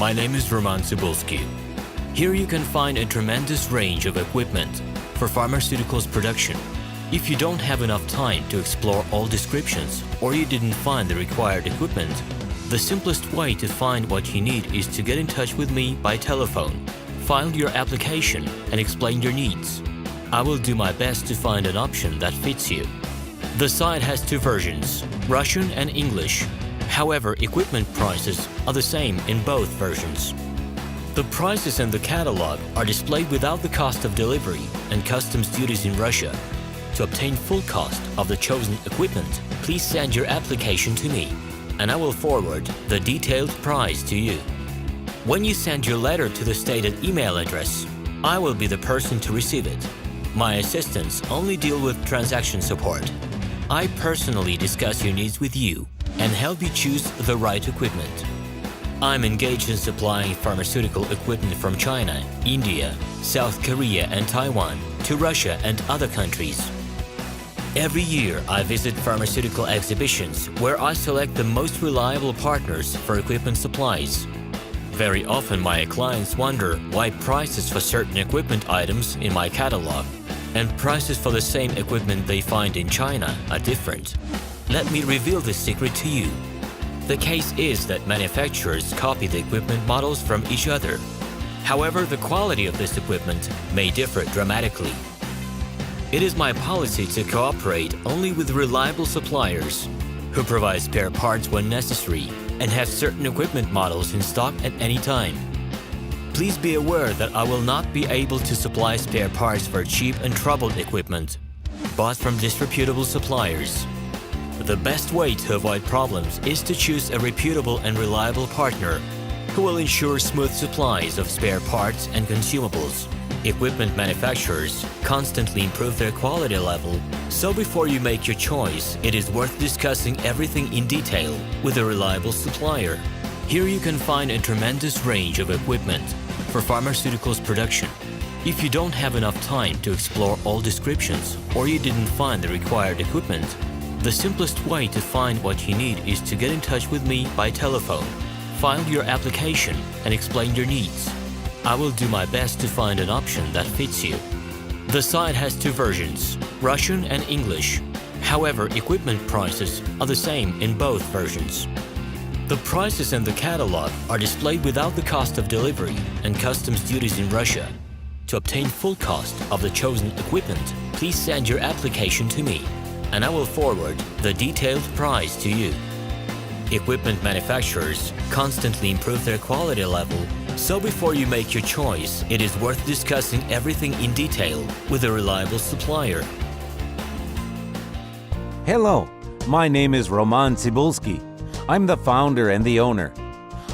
My name is RomanTsibulsky. Here you can find a tremendous range of equipment for pharmaceuticals production. If you don't have enough time to explore all descriptions or you didn't find the required equipment, the simplest way to find what you need is to get in touch with me by telephone, file your application, and explain your needs. I will do my best to find an option that fits you. The site has two versions, Russian and English. However, equipment prices are the same in both versions. The prices in the catalog are displayed without the cost of delivery and customs duties in Russia. To obtain full cost of the chosen equipment, please send your application to me, and I will forward the detailed price to you. When you send your letter to the stated email address, I will be the person to receive it. My assistants only deal with transaction support. I personally discuss your needs with you and help you choose the right equipment. I'm engaged in supplying pharmaceutical equipment from China, India, South Korea, and Taiwan to Russia and other countries. Every year, I visit pharmaceutical exhibitions where I select the most reliable partners for equipment supplies. Very often, my clients wonder why prices for certain equipment items in my catalog and prices for the same equipment they find in China are different. Let me reveal this secret to you. The case is that manufacturers copy the equipment models from each other. However, the quality of this equipment may differ dramatically. It is my policy to cooperate only with reliable suppliers who provide spare parts when necessary and have certain equipment models in stock at any time. Please be aware that I will not be able to supply spare parts for cheap and troubled equipment bought from disreputable suppliers. The best way to avoid problems is to choose a reputable and reliable partner who will ensure smooth supplies of spare parts and consumables. Equipment manufacturers constantly improve their quality level, so before you make your choice, it is worth discussing everything in detail with a reliable supplier. Here you can find a tremendous range of equipment for pharmaceuticals production. If you don't have enough time to explore all descriptions or you didn't find the required equipment, the simplest way to find what you need is to get in touch with me by telephone, file your application, and explain your needs. I will do my best to find an option that fits you. The site has two versions, Russian and English. However, equipment prices are the same in both versions. The prices in the catalog are displayed without the cost of delivery and customs duties in Russia. To obtain full cost of the chosen equipment, please send your application to me, and I will forward the detailed price to you. Equipment manufacturers constantly improve their quality level, so before you make your choice, it is worth discussing everything in detail with a reliable supplier. Hello, my name is RomanTsibulsky. I'm the founder and the owner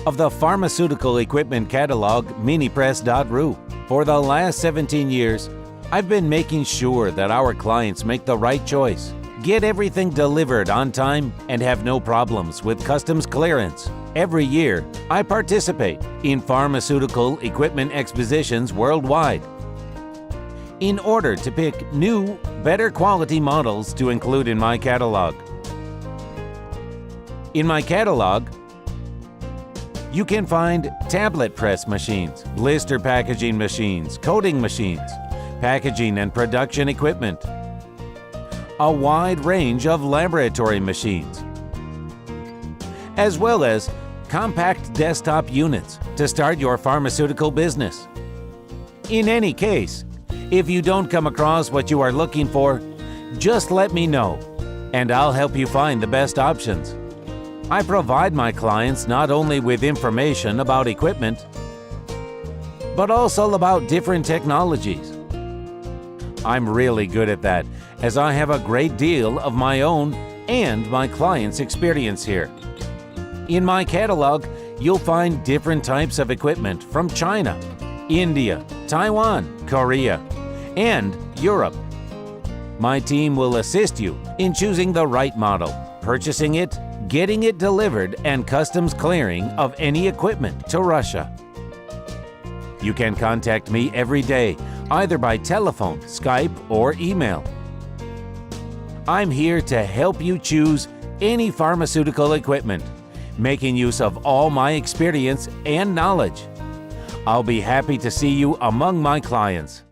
of the pharmaceutical equipment catalog Minipress.ru. For the last 17 years, I've been making sure that our clients make the right choice, get everything delivered on time, and have no problems with customs clearance. Every year, I participate in pharmaceutical equipment expositions worldwide in order to pick new, better quality models to include in my catalog. In my catalog, you can find tablet press machines, blister packaging machines, coating machines, packaging and production equipment, a wide range of laboratory machines, as well as compact desktop units to start your pharmaceutical business. In any case, if you don't come across what you are looking for, just let me know, and I'll help you find the best options. I provide my clients not only with information about equipment, but also about different technologies. I'm really good at that, as I have a great deal of my own and my clients' experience here. In my catalog, you'll find different types of equipment from China, India, Taiwan, Korea, and Europe. My team will assist you in choosing the right model, purchasing it, getting it delivered, and customs clearing of any equipment to Russia. You can contact me every day, either by telephone, Skype, or email. I'm here to help you choose any pharmaceutical equipment making use of all my experience and knowledge. I'll be happy to see you among my clients.